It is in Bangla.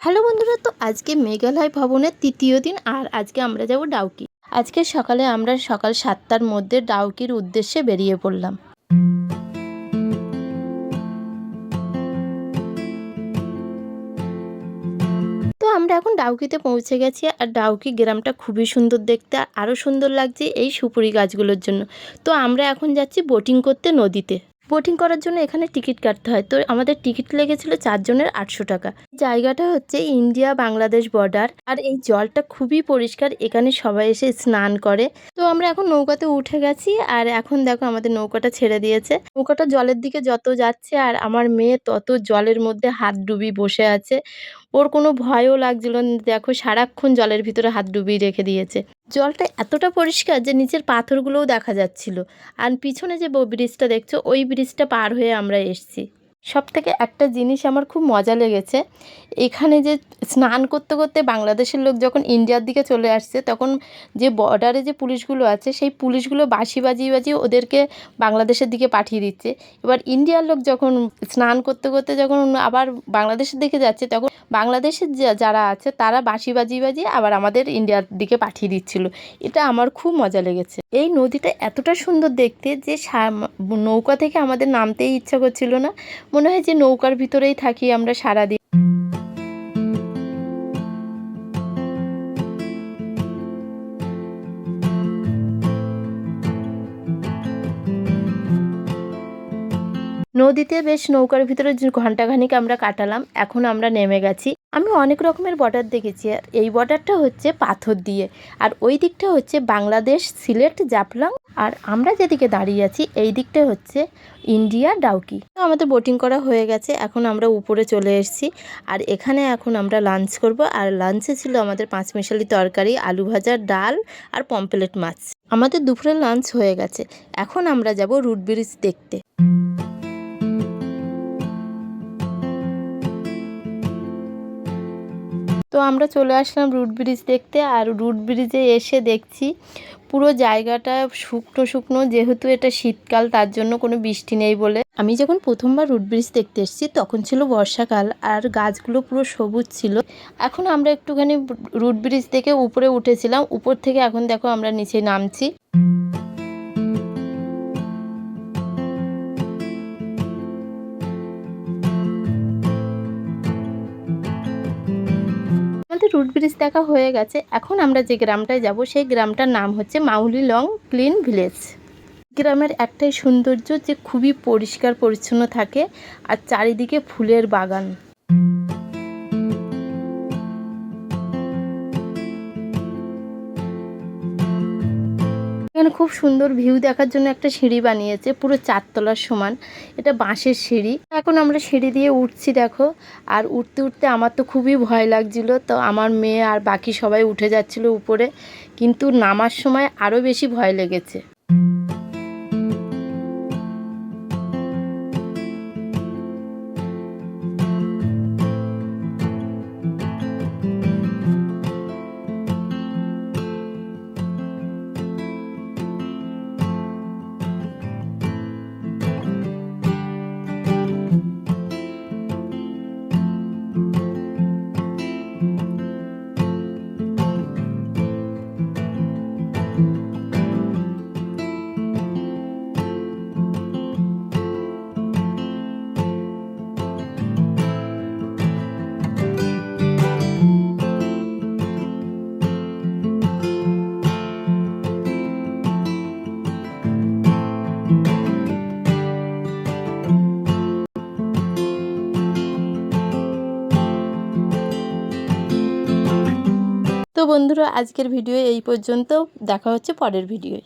হ্যালো বন্ধুরা, তো আজকে মেঘালয় ভ্রমণের তৃতীয় দিন। আর আজকে আমরা যাব ডাউকি। আজকে সকালে আমরা সকাল 7টার মধ্যে ডাউকির উদ্দেশ্যে বেরিয়ে পড়লাম। তো আমরা এখন ডাউকিতে পৌঁছে গেছি। আর ডাউকি গ্রামটা খুবই সুন্দর দেখতে, আর আরও সুন্দর লাগছে এই সুপুরি গাছগুলোর জন্য। তো আমরা এখন যাচ্ছি বোটিং করতে নদীতে। বোটিং করার জন্য এখানে টিকিট কাটতে হয়। তো আমাদের টিকিট লেগেছিল 4 জনের 800 টাকা। জায়গাটা হচ্ছে ইন্ডিয়া বাংলাদেশ বর্ডার। আর এই জলটা খুবই পরিষ্কার, এখানে সবাই এসে স্নান করে। তো আমরা এখন নৌকাতে উঠে গেছি। আর এখন দেখো আমাদের নৌকাটা ছেড়ে দিয়েছে। নৌকাটা জলের দিকে যত যাচ্ছে, আর আমার মেয়ে তত জলের মধ্যে হাত ডুবিয়ে বসে আছে। ওর কোনো ভয়ও লাগছিল না। দেখো সারাক্ষণ জলের ভিতরে হাত ডুবিয়ে রেখে দিয়েছে। জলটা এতটা পরিষ্কার যে নিচের পাথরগুলোও দেখা যাচ্ছিল। আর পিছনে যে ব্রিজটা দেখছো, ওই ব্রিজটা পার হয়ে আমরা এসেছি। সবথেকে একটা জিনিস আমার খুব মজা লেগেছে, এখানে যে স্নান করতে করতে বাংলাদেশের লোক যখন ইন্ডিয়ার দিকে চলে আসছে, তখন যে বর্ডারে যে পুলিশগুলো আছে, সেই পুলিশগুলো বাঁশি বাজিয়ে বাজিয়ে ওদেরকে বাংলাদেশের দিকে পাঠিয়ে দিচ্ছে। এবার ইন্ডিয়ার লোক যখন স্নান করতে করতে যখন আবার বাংলাদেশের দিকে যাচ্ছে, তখন বাংলাদেশের যারা আছে তারা বাঁশি বাজিয়ে বাজিয়ে আবার আমাদের ইন্ডিয়ার দিকে পাঠিয়ে দিচ্ছিল। এটা আমার খুব মজা লেগেছে। এই নদীটা এতটা সুন্দর দেখতে যে নৌকা থেকে আমাদের নামতেই ইচ্ছা করছিল না। মনে হয় যে নৌকার ভিতরেই থাকি আমরা সারাদিন। নদীতে বেশ নৌকার ভিতরে ঘন্টাখানিক আমরা কাটালাম। এখন আমরা নেমে গেছি। আমি অনেক রকমের বর্ডার দেখেছি, আর এই বর্ডারটা হচ্ছে পাথর দিয়ে, আর ওই দিকটা হচ্ছে বাংলাদেশ সিলেট জাফলং। আর আমরা যেদিকে দাঁড়িয়ে আছি এই দিকটা হচ্ছে ইন্ডিয়া ডাউকি। তো আমাদের বোটিং করা হয়ে গেছে, এখন আমরা উপরে চলে এসেছি। আর এখানে এখন আমরা লাঞ্চ করব। আর লাঞ্চে ছিল আমাদের 5 মিশালি তরকারি, আলু ভাজা, ডাল আর পমফ্রেট মাছ। আমাদের দুপুরের লাঞ্চ হয়ে গেছে। এখন আমরা যাব রুট ব্রিজ দেখতে। তো আমরা চলে আসলাম রুট ব্রিজ দেখতে। আর রুট ব্রিজে এসে দেখছি পুরো জায়গাটা শুকনো শুকনো, যেহেতু এটা শীতকাল তার জন্য কোনো বৃষ্টি নেই বলে। আমি যখন প্রথমবার রুট ব্রিজ দেখতে এসেছি তখন ছিল বর্ষাকাল, আর গাছগুলো পুরো সবুজ ছিল। এখন আমরা একটুখানি রুট ব্রিজ থেকে উপরে উঠেছিলাম, উপর থেকে এখন দেখো আমরা নিচে নামছি। আমাদের রুট ব্রিজ দেখা হয়ে গেছে। এখন আমরা যে গ্রামটায় যাব সেই গ্রামটার নাম হচ্ছে মাউলি লং ক্লিন ভিলেজ। গ্রামের একটাই সৌন্দর্য যে খুবই পরিষ্কার পরিচ্ছন্ন থাকে, আর চারিদিকে ফুলের বাগান। এখানে খুব সুন্দর ভিউ দেখার জন্য একটা সিঁড়ি বানিয়েছে, পুরো 4 তলার সমান। এটা বাঁশের সিঁড়ি। এখন আমরা সিঁড়ি দিয়ে উঠছি দেখো। আর উঠতে উঠতে আমার তো খুবই ভয় লাগছিল। তো আমার মেয়ে আর বাকি সবাই উঠে যাচ্ছিল উপরে, কিন্তু নামার সময় আরও বেশি ভয় লেগেছে। তো বন্ধুরা, আজকের ভিডিও এই পর্যন্ত। দেখা হচ্ছে পরের ভিডিওয়।